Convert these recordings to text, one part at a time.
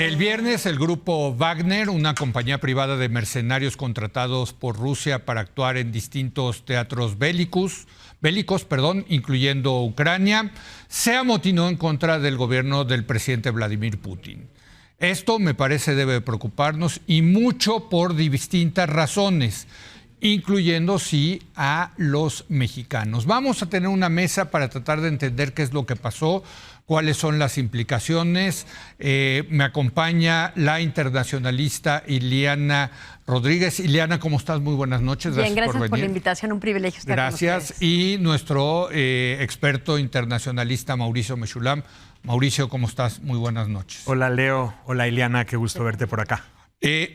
El viernes el grupo Wagner, una compañía privada de mercenarios contratados por Rusia para actuar en distintos teatros bélicos, incluyendo Ucrania, se amotinó en contra del gobierno del presidente Vladimir Putin. Esto me parece debe preocuparnos y mucho por distintas razones, incluyendo sí a los mexicanos. Vamos a tener una mesa para tratar de entender qué es lo que pasó, cuáles son las implicaciones. Me acompaña la internacionalista Ileana Rodríguez. Ileana, ¿cómo estás? Muy buenas noches. Bien, gracias por la invitación, un privilegio estar con ustedes. Gracias. Y nuestro experto internacionalista Mauricio Mechulam. Mauricio, ¿cómo estás? Muy buenas noches. Hola, Leo. Hola, Ileana. Qué gusto verte por acá.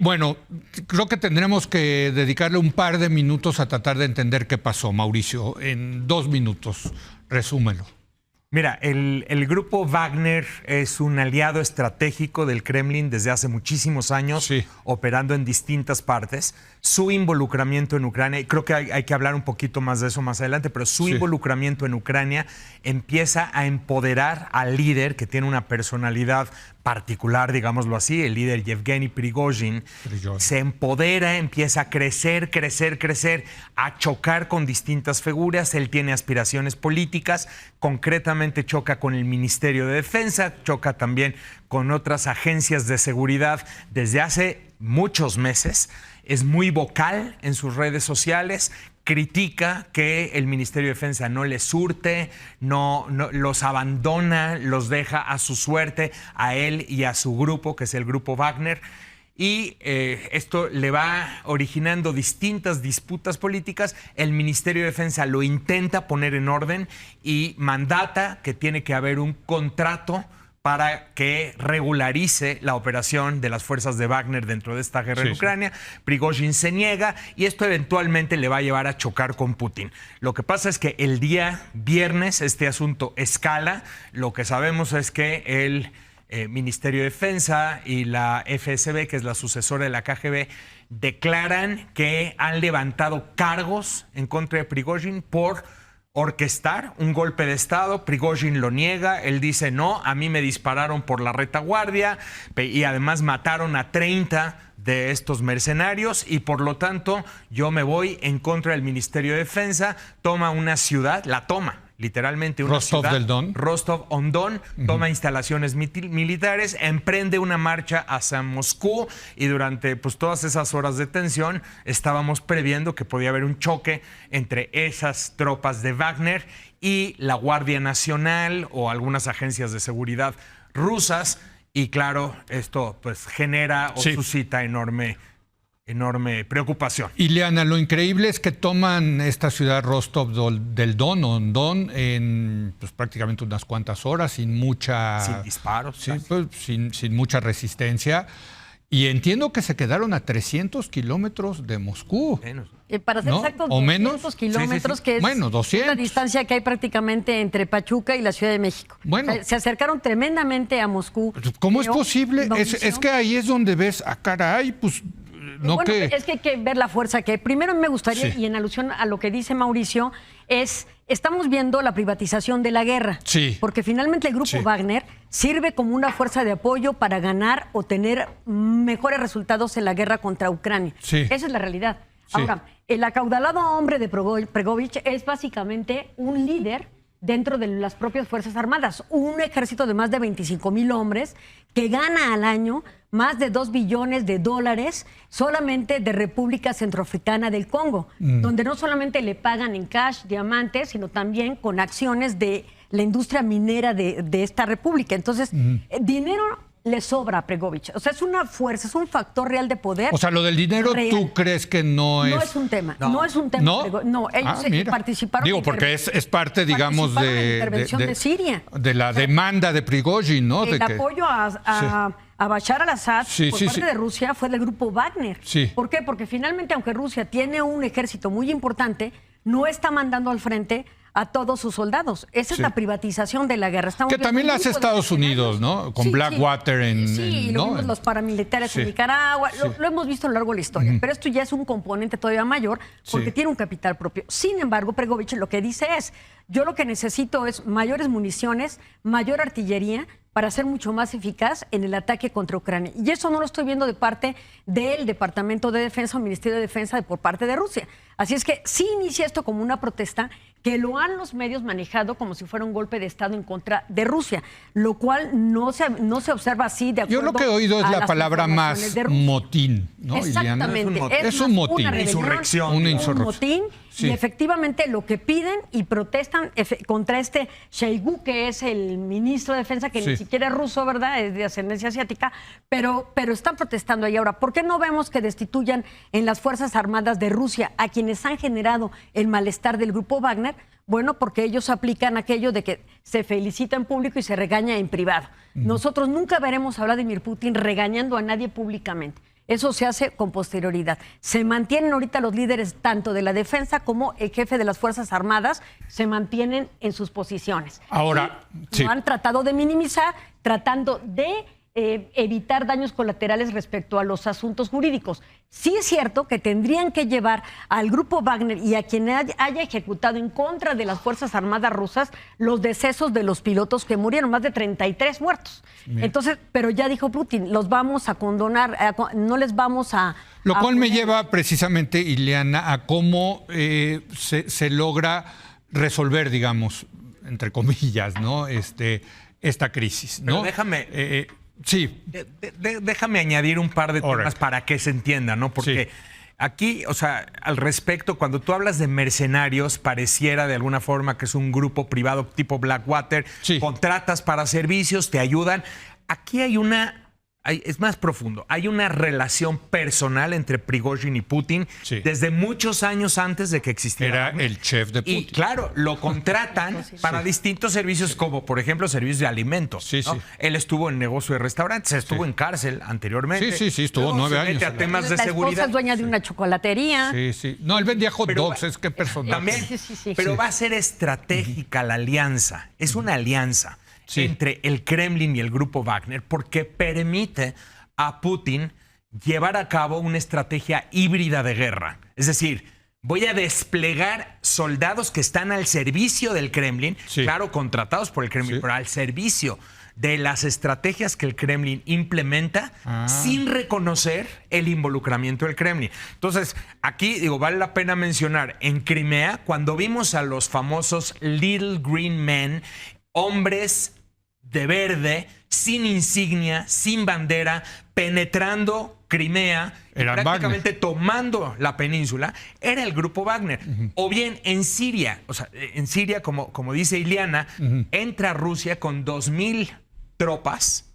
Bueno, creo que tendremos que dedicarle un par de minutos a tratar de entender qué pasó, Mauricio. En 2 minutos, resúmelo. Mira, el grupo Wagner es un aliado estratégico del Kremlin desde hace muchísimos años, sí, operando en distintas partes. Su involucramiento en Ucrania, y creo que hay que hablar un poquito más de eso más adelante, pero su involucramiento en Ucrania empieza a empoderar al líder que tiene una personalidad particular, digámoslo así, el líder Yevgeny Prigozhin. Se empodera, empieza a crecer, a chocar con distintas figuras. Él tiene aspiraciones políticas, concretamente choca con el Ministerio de Defensa, choca también con otras agencias de seguridad desde hace muchos meses. Es muy vocal en sus redes sociales, critica que el Ministerio de Defensa no les surte, no los abandona, los deja a su suerte, a él y a su grupo, que es el grupo Wagner. Y esto le va originando distintas disputas políticas. El Ministerio de Defensa lo intenta poner en orden y mandata que tiene que haber un contrato para que regularice la operación de las fuerzas de Wagner dentro de esta guerra en Ucrania. Prigozhin se niega y esto eventualmente le va a llevar a chocar con Putin. Lo que pasa es que el día viernes este asunto escala. Lo que sabemos es que el Ministerio de Defensa y la FSB, que es la sucesora de la KGB, declaran que han levantado cargos en contra de Prigozhin por orquestar un golpe de Estado. Prigozhin lo niega, él dice no, a mí me dispararon por la retaguardia y además mataron a 30 de estos mercenarios y por lo tanto yo me voy en contra del Ministerio de Defensa. Toma una ciudad, la toma literalmente una ciudad, Rostov-on-Don, toma instalaciones militares, emprende una marcha hacia Moscú y durante todas esas horas de tensión estábamos previendo que podía haber un choque entre esas tropas de Wagner y la Guardia Nacional o algunas agencias de seguridad rusas y claro, esto genera o suscita enorme preocupación. Ileana, lo increíble es que toman esta ciudad Rostov del Don o Don en prácticamente unas cuantas horas, sin disparos. Sin mucha resistencia. Y entiendo que se quedaron a 300 kilómetros de Moscú. Menos. Para ser exactos, 200 kilómetros, que es 200. la distancia que hay prácticamente entre Pachuca y la Ciudad de México. Bueno. Se acercaron tremendamente a Moscú. ¿Cómo es posible? Es que ahí es donde ves, caray, es que hay que ver la fuerza que hay. Primero me gustaría, y en alusión a lo que dice Mauricio, estamos viendo la privatización de la guerra. Sí. Porque finalmente el grupo Wagner sirve como una fuerza de apoyo para ganar o tener mejores resultados en la guerra contra Ucrania. Sí. Esa es la realidad. Ahora, el acaudalado hombre de Prigozhin es básicamente un líder dentro de las propias Fuerzas Armadas, un ejército de más de 25,000 hombres que gana al año más de $2 billones solamente de República Centroafricana del Congo, donde no solamente le pagan en cash, diamantes, sino también con acciones de la industria minera de esta república. Entonces, dinero le sobra a Prigozhin. O sea, es una fuerza, es un factor real de poder. O sea, lo del dinero, real. ¿tú crees que no es? No es un tema. No es un tema. No, ellos participaron. Digo, porque es parte, digamos, de la intervención de Siria. De la demanda de Prigozhin, ¿no? El apoyo a Bashar al-Assad por parte de Rusia fue del grupo Wagner. Sí. ¿Por qué? Porque finalmente, aunque Rusia tiene un ejército muy importante, no está mandando al frente a todos sus soldados. Esa es la privatización de la guerra. Que también la hace Estados Unidos, ¿no? Con Blackwater los paramilitares en Nicaragua. Lo hemos visto a lo largo de la historia. Pero esto ya es un componente todavía mayor porque tiene un capital propio. Sin embargo, Prigozhin lo que dice es: yo lo que necesito es mayores municiones, mayor artillería, para ser mucho más eficaz en el ataque contra Ucrania. Y eso no lo estoy viendo de parte del Departamento de Defensa o Ministerio de Defensa por parte de Rusia. Así es que sí inicia esto como una protesta que lo han los medios manejado como si fuera un golpe de Estado en contra de Rusia, lo cual no se observa así de acuerdo. Yo lo que he oído es la palabra más motín, ¿no, exactamente, Iliana? Es un motín. Una insurrección. Una un insurrección. motín. Sí. Y efectivamente lo que piden y protestan contra este Shoigu, que es el ministro de Defensa, que ni siquiera es ruso, ¿verdad? Es de ascendencia asiática, pero están protestando ahí. Ahora, ¿por qué no vemos que destituyan en las Fuerzas Armadas de Rusia a quienes han generado el malestar del grupo Wagner? Bueno, porque ellos aplican aquello de que se felicita en público y se regaña en privado. Nosotros nunca veremos a Vladimir Putin regañando a nadie públicamente. Eso se hace con posterioridad. Se mantienen ahorita los líderes tanto de la defensa como el jefe de las Fuerzas Armadas, se mantienen en sus posiciones. Ahora, lo han tratado de minimizar, tratando de evitar daños colaterales respecto a los asuntos jurídicos. Sí es cierto que tendrían que llevar al grupo Wagner y a quien haya ejecutado en contra de las Fuerzas Armadas rusas los decesos de los pilotos que murieron, más de 33 muertos. Bien. Entonces, pero ya dijo Putin, los vamos a condonar, no les vamos a... Lo cual me lleva precisamente, Ileana, a cómo se logra resolver, digamos, entre comillas, ¿no? Esta crisis, ¿no? Pero déjame... sí. Déjame añadir un par de temas para que se entienda, ¿no? Porque aquí, o sea, al respecto, cuando tú hablas de mercenarios, pareciera de alguna forma que es un grupo privado tipo Blackwater, contratas para servicios, te ayudan. Aquí hay es más profundo. Hay una relación personal entre Prigozhin y Putin desde muchos años antes de que existiera. Era el chef de Putin. Y claro, lo contratan para distintos servicios, como por ejemplo servicios de alimentos. ¿no? Él estuvo en negocio de restaurantes, estuvo en cárcel anteriormente. Sí, estuvo 9 años. A temas de la seguridad. esposa es dueña de una chocolatería. No, él vendía hot dogs, es que personal. También, pero va a ser estratégica la alianza. Es una alianza entre el Kremlin y el grupo Wagner, porque permite a Putin llevar a cabo una estrategia híbrida de guerra. Es decir, voy a desplegar soldados que están al servicio del Kremlin, claro, contratados por el Kremlin, pero al servicio de las estrategias que el Kremlin implementa sin reconocer el involucramiento del Kremlin. Entonces, aquí, vale la pena mencionar, en Crimea, cuando vimos a los famosos Little Green Men, hombres de verde, sin insignia, sin bandera, penetrando Crimea, prácticamente tomando la península, era el grupo Wagner. O bien en Siria, como dice Ileana, entra Rusia con 2,000 tropas,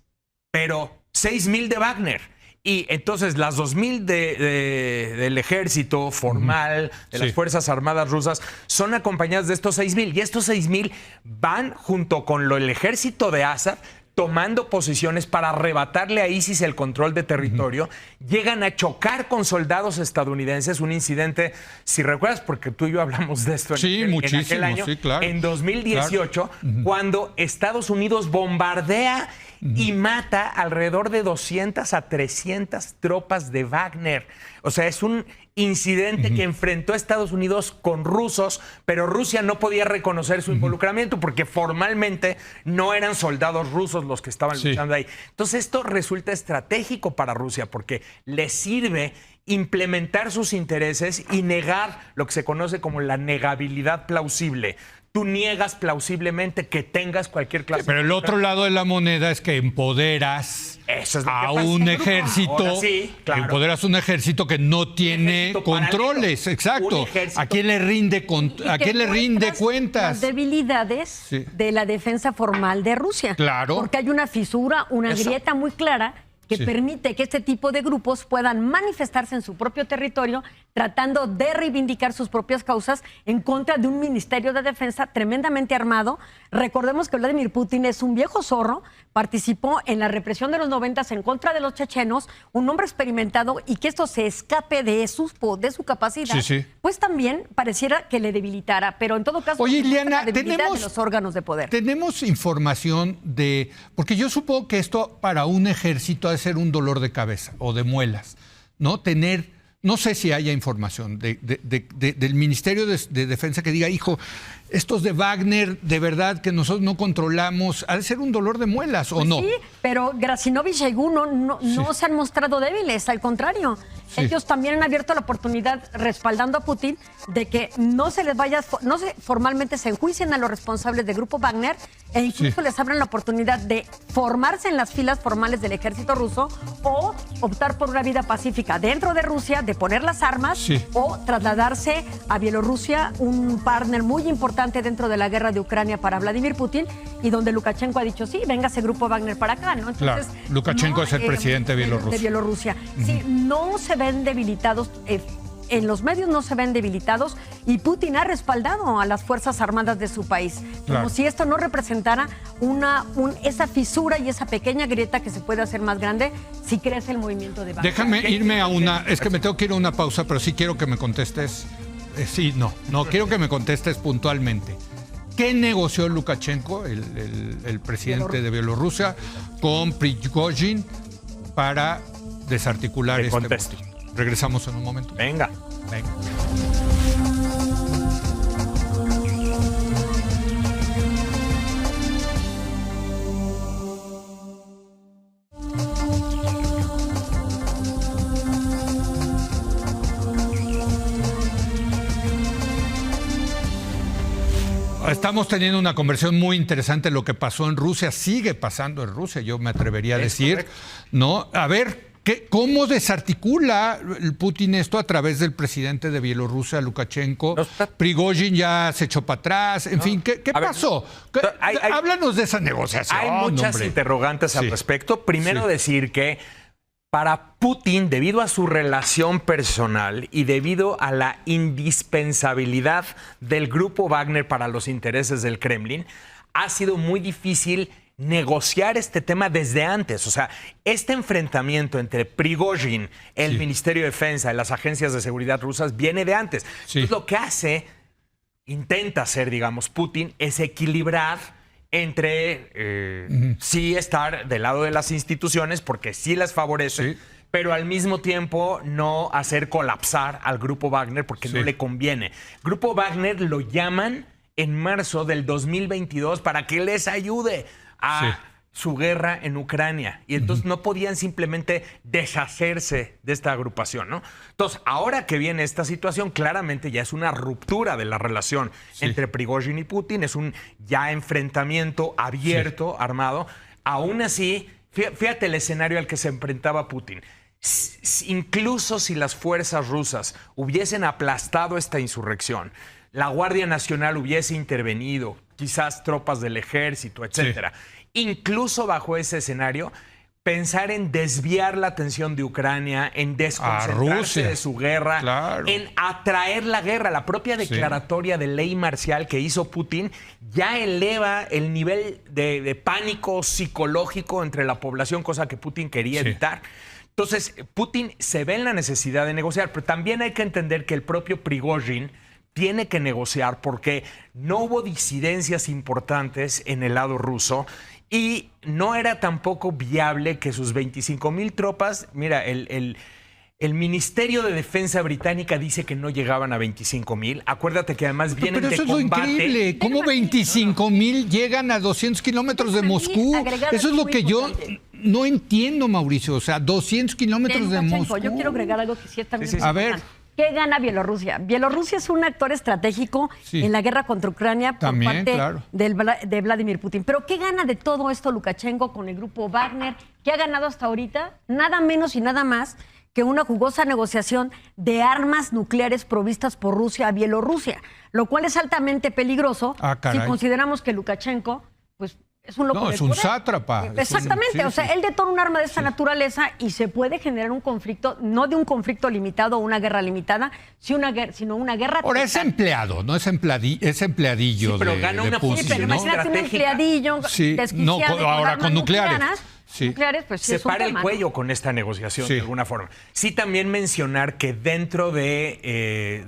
pero 6,000 de Wagner. Y entonces las 2,000 del ejército formal, de las Fuerzas Armadas rusas, son acompañadas de estos 6,000. Y estos 6,000 van junto con el ejército de Assad, tomando posiciones para arrebatarle a ISIS el control de territorio. Llegan a chocar con soldados estadounidenses. Un incidente, si recuerdas, porque tú y yo hablamos de esto en aquel año, claro. En 2018, cuando Estados Unidos bombardea y mata alrededor de 200 a 300 tropas de Wagner. O sea, es un incidente que enfrentó a Estados Unidos con rusos, pero Rusia no podía reconocer su involucramiento porque formalmente no eran soldados rusos los que estaban luchando ahí. Entonces esto resulta estratégico para Rusia porque le sirve implementar sus intereses y negar lo que se conoce como la negabilidad plausible. Tú niegas plausiblemente que tengas cualquier clase. Pero el otro lado de la moneda es que empoderas a un ejército. Empoderas un ejército que no tiene controles. Exacto. ¿A quién le rinde cuentas? Las debilidades de la defensa formal de Rusia. Claro. Porque hay una fisura, una grieta muy clara que permite que este tipo de grupos puedan manifestarse en su propio territorio tratando de reivindicar sus propias causas en contra de un Ministerio de Defensa tremendamente armado. Recordemos que Vladimir Putin es un viejo zorro, participó en la represión de los 90 en contra de los chechenos, un hombre experimentado, y que esto se escape de su capacidad, pues también pareciera que le debilitara, pero en todo caso, oye, Ileana, la debilidad de los órganos de poder. Tenemos información porque yo supongo que esto para un ejército ha de ser un dolor de cabeza o de muelas, ¿no? Tener no sé si haya información del Ministerio de Defensa que diga, hijo, estos de Wagner, de verdad que nosotros no controlamos, ha de ser un dolor de muelas, ¿o pues no? Sí, pero Grasinovich y Shoigu no se han mostrado débiles, al contrario. Sí. Ellos también han abierto la oportunidad, respaldando a Putin, de que no se les vaya, formalmente se enjuicien a los responsables del grupo Wagner e incluso les abran la oportunidad de formarse en las filas formales del ejército ruso o optar por una vida pacífica dentro de Rusia, de poner las armas o trasladarse a Bielorrusia, un partner muy importante dentro de la guerra de Ucrania para Vladimir Putin, y donde Lukashenko ha dicho, sí, venga ese grupo Wagner para acá, ¿no? claro, Entonces, Lukashenko es el presidente de Bielorrusia. De Bielorrusia. Sí, no se ven debilitados, en los medios no se ven debilitados, y Putin ha respaldado a las Fuerzas Armadas de su país. Como si esto no representara esa fisura y esa pequeña grieta que se puede hacer más grande si crece el movimiento de Wagner. Déjame irme a una, es que me tengo que ir a una pausa, pero sí quiero que me contestes. No, quiero que me contestes puntualmente. ¿Qué negoció Lukashenko, el presidente de Bielorrusia, con Prigozhin para desarticular este contesto. motín? Regresamos en un momento. Venga. Estamos teniendo una conversación muy interesante. Lo que pasó en Rusia sigue pasando en Rusia, yo me atrevería a decir, correcto, ¿no? A ver, ¿cómo desarticula Putin esto a través del presidente de Bielorrusia, Lukashenko? Prigozhin ya se echó para atrás, en fin, ¿qué pasó? Háblanos de esa negociación. Hay muchas interrogantes al respecto. Primero decir que para Putin, debido a su relación personal y debido a la indispensabilidad del grupo Wagner para los intereses del Kremlin, ha sido muy difícil negociar este tema desde antes. O sea, este enfrentamiento entre Prigozhin, el Ministerio de Defensa y las agencias de seguridad rusas viene de antes. Entonces, lo que intenta hacer, digamos, Putin, es equilibrar entre sí estar del lado de las instituciones, porque sí las favorece, pero al mismo tiempo no hacer colapsar al grupo Wagner, porque no le conviene. Grupo Wagner lo llaman en marzo del 2022 para que les ayude a su guerra en Ucrania. Y entonces no podían simplemente deshacerse de esta agrupación, ¿no? Entonces, ahora que viene esta situación, claramente ya es una ruptura de la relación entre Prigozhin y Putin, es un ya enfrentamiento abierto, armado. Aún así, fíjate el escenario al que se enfrentaba Putin. Incluso si las fuerzas rusas hubiesen aplastado esta insurrección, la Guardia Nacional hubiese intervenido, quizás tropas del ejército, etcétera. Incluso bajo ese escenario, pensar en desviar la atención de Ucrania, en desconcentrarse de su guerra, en atraer la guerra. La propia declaratoria de ley marcial que hizo Putin ya eleva el nivel de pánico psicológico entre la población, cosa que Putin quería evitar. Entonces, Putin se ve en la necesidad de negociar, pero también hay que entender que el propio Prigozhin tiene que negociar porque no hubo disidencias importantes en el lado ruso y no era tampoco viable que sus 25,000 tropas, mira, el Ministerio de Defensa británica dice que no llegaban a 25,000. Acuérdate que además vienen de combate. Pero eso es lo increíble. ¿Cómo 25,000 llegan a 200 kilómetros de Moscú? Eso es lo que yo no entiendo, Mauricio. O sea, 200 kilómetros de Moscú. Yo quiero agregar algo que sí es también A ver. ¿Qué gana Bielorrusia? Bielorrusia es un actor estratégico en la guerra contra Ucrania por parte de Vladimir Putin. Pero ¿qué gana de todo esto Lukashenko con el grupo Wagner? ¿Qué ha ganado hasta ahorita? Nada menos y nada más que una jugosa negociación de armas nucleares provistas por Rusia a Bielorrusia, lo cual es altamente peligroso si consideramos que Lukashenko, pues, es un loco. No, es un sátrapa. Exactamente, o sea, él detona un arma de esta naturaleza y se puede generar un conflicto, no de un conflicto limitado o una guerra limitada, sino una guerra. Ahora es empleado, no es empleadillo pero gana una Putin, pero imagínate un empleadillo desquiciado ahora con nucleares. Nucleares, pues se para el cuello con esta negociación de alguna forma. Sí, también mencionar que dentro del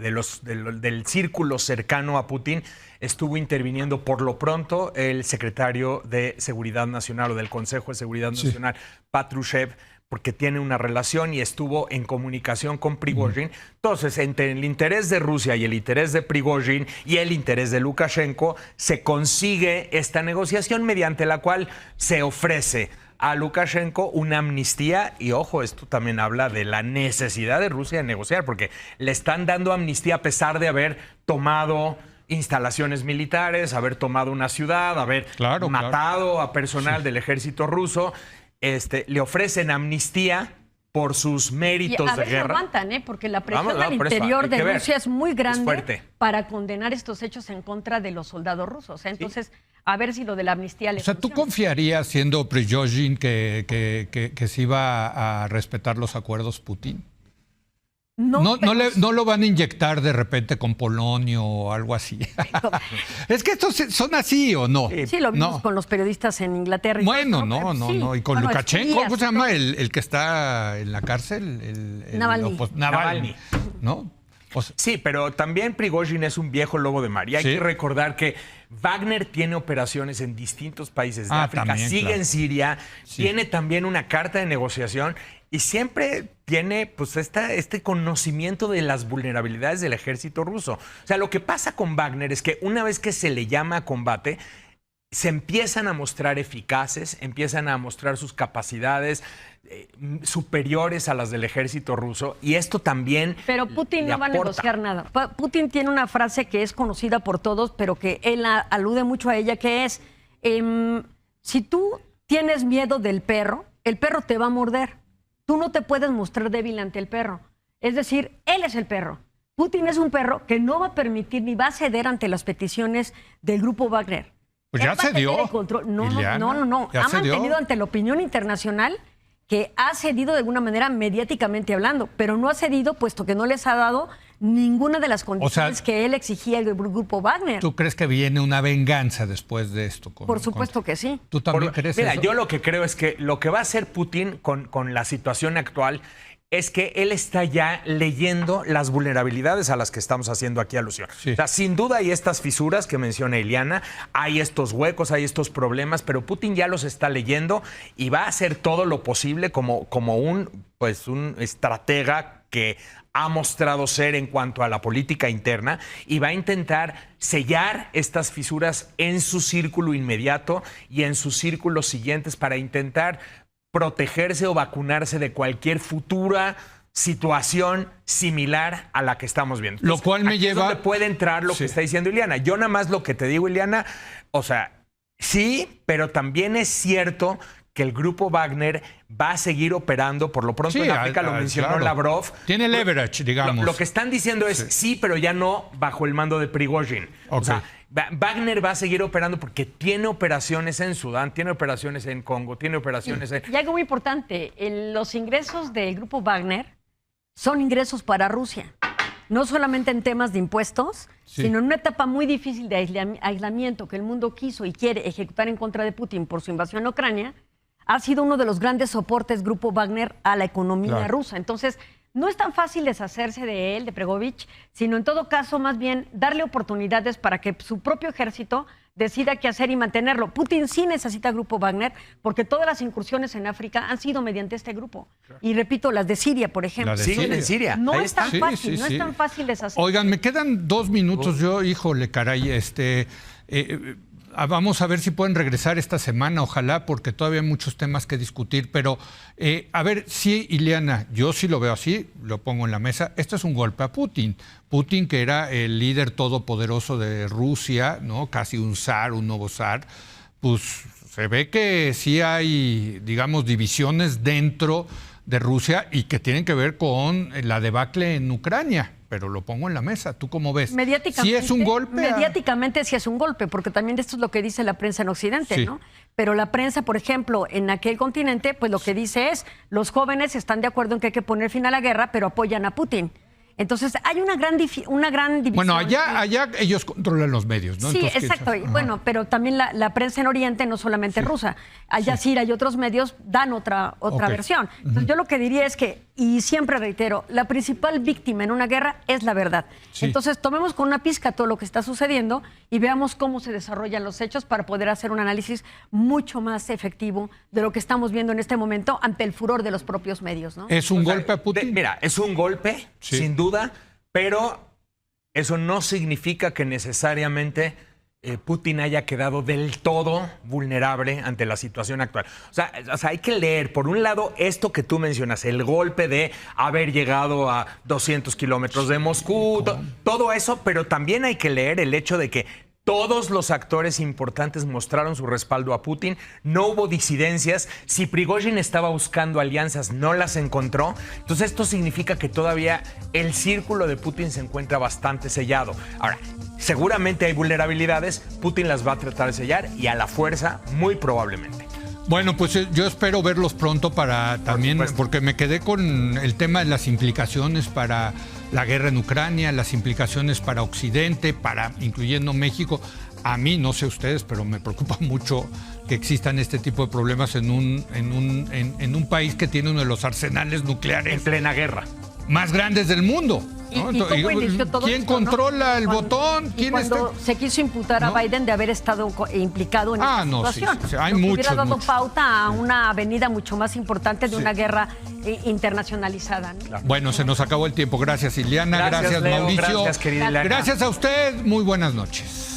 círculo cercano a Putin estuvo interviniendo por lo pronto el secretario de Seguridad Nacional o del Consejo de Seguridad Nacional, Patrushev, porque tiene una relación y estuvo en comunicación con Prigozhin. Entonces, entre el interés de Rusia y el interés de Prigozhin y el interés de Lukashenko, se consigue esta negociación mediante la cual se ofrece a Lukashenko una amnistía. Y ojo, esto también habla de la necesidad de Rusia de negociar, porque le están dando amnistía a pesar de haber tomado instalaciones militares, haber tomado una ciudad, haber matado a personal del ejército ruso. Le ofrecen amnistía por sus méritos a ver de guerra. Si aguantan, porque la presión al interior de Rusia es muy grande para condenar estos hechos en contra de los soldados rusos. Entonces, a ver si lo de la amnistía les funciona. ¿Tú confiarías, siendo Prigozhin, que se iba a respetar los acuerdos Putin? No lo van a inyectar de repente con polonio o algo así. Es que estos son así, ¿o no? Sí, lo vimos con los periodistas en Inglaterra. Bueno, no. Y con Lukashenko, ¿cómo se llama? El que está en la cárcel. Navalny. ¿No? Sí, pero también Prigozhin es un viejo lobo de mar. Y hay que recordar que Wagner tiene operaciones en distintos países de África, también, sigue en Siria, tiene también una carta de negociación y siempre tiene pues este conocimiento de las vulnerabilidades del ejército ruso. O sea, lo que pasa con Wagner es que una vez que se le llama a combate, se empiezan a mostrar eficaces, empiezan a mostrar sus capacidades superiores a las del ejército ruso, y esto también. Pero Putin no va a negociar nada. Putin tiene una frase que es conocida por todos, pero que él alude mucho a ella, que es, si tú tienes miedo del perro, el perro te va a morder. Tú no te puedes mostrar débil ante el perro. Es decir, él es el perro. Putin es un perro que no va a permitir ni va a ceder ante las peticiones del grupo Wagner. Pues ya cedió. No. Ha mantenido ante la opinión internacional que ha cedido de alguna manera mediáticamente hablando, pero no ha cedido puesto que no les ha dado ninguna de las condiciones que él exigía el grupo Wagner. ¿Tú crees que viene una venganza después de esto? Por supuesto que sí. ¿Tú también crees eso? Mira, yo lo que creo es que lo que va a hacer Putin con la situación actual es que él está ya leyendo las vulnerabilidades a las que estamos haciendo aquí alusión. Sí. O sea, sin duda hay estas fisuras que menciona Ileana, hay estos huecos, hay estos problemas, pero Putin ya los está leyendo y va a hacer todo lo posible como un estratega que ha mostrado ser en cuanto a la política interna, y va a intentar sellar estas fisuras en su círculo inmediato y en sus círculos siguientes para intentar protegerse o vacunarse de cualquier futura situación similar a la que estamos viendo. Entonces, lo cual me lleva... Es donde puede entrar lo que está diciendo Ileana. Yo nada más lo que te digo, Ileana, o sea, sí, pero también es cierto que el grupo Wagner va a seguir operando, por lo pronto en África, lo mencionó Lavrov. Tiene leverage, digamos. Lo que están diciendo es sí, pero ya no bajo el mando de Prigozhin. O sea, Wagner va a seguir operando porque tiene operaciones en Sudán, tiene operaciones en Congo, tiene operaciones en... Y algo muy importante, los ingresos del grupo Wagner son ingresos para Rusia. No solamente en temas de impuestos, sino en una etapa muy difícil de aislamiento que el mundo quiso y quiere ejecutar en contra de Putin por su invasión a Ucrania. Ha sido uno de los grandes soportes grupo Wagner a la economía rusa. Entonces, no es tan fácil deshacerse de él, de Prigozhin, sino en todo caso, más bien, darle oportunidades para que su propio ejército decida qué hacer y mantenerlo. Putin sí necesita grupo Wagner porque todas las incursiones en África han sido mediante este grupo. Y repito, las de Siria, por ejemplo. Siguen en Siria. No es tan fácil, no es tan fácil deshacerse. Oigan, me quedan 2 minutos. Yo, híjole, caray, vamos a ver si pueden regresar esta semana, ojalá, porque todavía hay muchos temas que discutir. Pero, a ver, sí, Ileana, yo sí lo veo así, lo pongo en la mesa. Esto es un golpe a Putin. Putin, que era el líder todopoderoso de Rusia, ¿no? Casi un zar, un nuevo zar. Pues se ve que sí hay, digamos, divisiones dentro de Rusia y que tienen que ver con la debacle en Ucrania. Pero lo pongo en la mesa. ¿Tú cómo ves? Mediáticamente, ¿Sí es un golpe? Mediáticamente sí es un golpe, porque también esto es lo que dice la prensa en Occidente, ¿no? Pero la prensa, por ejemplo, en aquel continente, pues lo que dice es, los jóvenes están de acuerdo en que hay que poner fin a la guerra, pero apoyan a Putin. Entonces, hay una gran división. Bueno, allá ellos controlan los medios, ¿no? Sí, entonces, exacto. Bueno, pero también la prensa en Oriente, no solamente rusa. Al Jazeera y otros medios dan otra versión. Entonces, yo lo que diría es que Y siempre reitero, la principal víctima en una guerra es la verdad. Sí. Entonces, tomemos con una pizca todo lo que está sucediendo y veamos cómo se desarrollan los hechos para poder hacer un análisis mucho más efectivo de lo que estamos viendo en este momento ante el furor de los propios medios, ¿no? ¿Es un golpe a Putin? Mira, es un golpe, Sí. sin duda, pero eso no significa que necesariamente Putin haya quedado del todo vulnerable ante la situación actual. O sea, hay que leer, por un lado, esto que tú mencionas, el golpe de haber llegado a 200 kilómetros de Moscú, todo eso, pero también hay que leer el hecho de que todos los actores importantes mostraron su respaldo a Putin, no hubo disidencias, si Prigozhin estaba buscando alianzas, no las encontró, entonces esto significa que todavía el círculo de Putin se encuentra bastante sellado. Ahora, seguramente hay vulnerabilidades, Putin las va a tratar de sellar y a la fuerza, muy probablemente. Bueno, pues yo espero verlos pronto para también, porque me quedé con el tema de las implicaciones para la guerra en Ucrania, las implicaciones para Occidente, incluyendo México. A mí, no sé ustedes, pero me preocupa mucho que existan este tipo de problemas en un país que tiene uno de los arsenales nucleares En plena guerra. más grandes del mundo. ¿no? ¿Y cómo inició todo ¿Quién esto, controla el Cuando- botón? y ¿Quién cuando se quiso imputar a ¿No? Biden de haber estado implicado en Ah, esta no, sí, situación. sí, hay Lo que muchos, hubiera dado muchos. pauta a una avenida mucho más importante de una guerra internacionalizada, ¿no? Bueno, se nos acabó el tiempo. Gracias, Ileana. Gracias, Gracias, Leo. Mauricio. Gracias, querida Ileana. Gracias a usted. Muy buenas noches.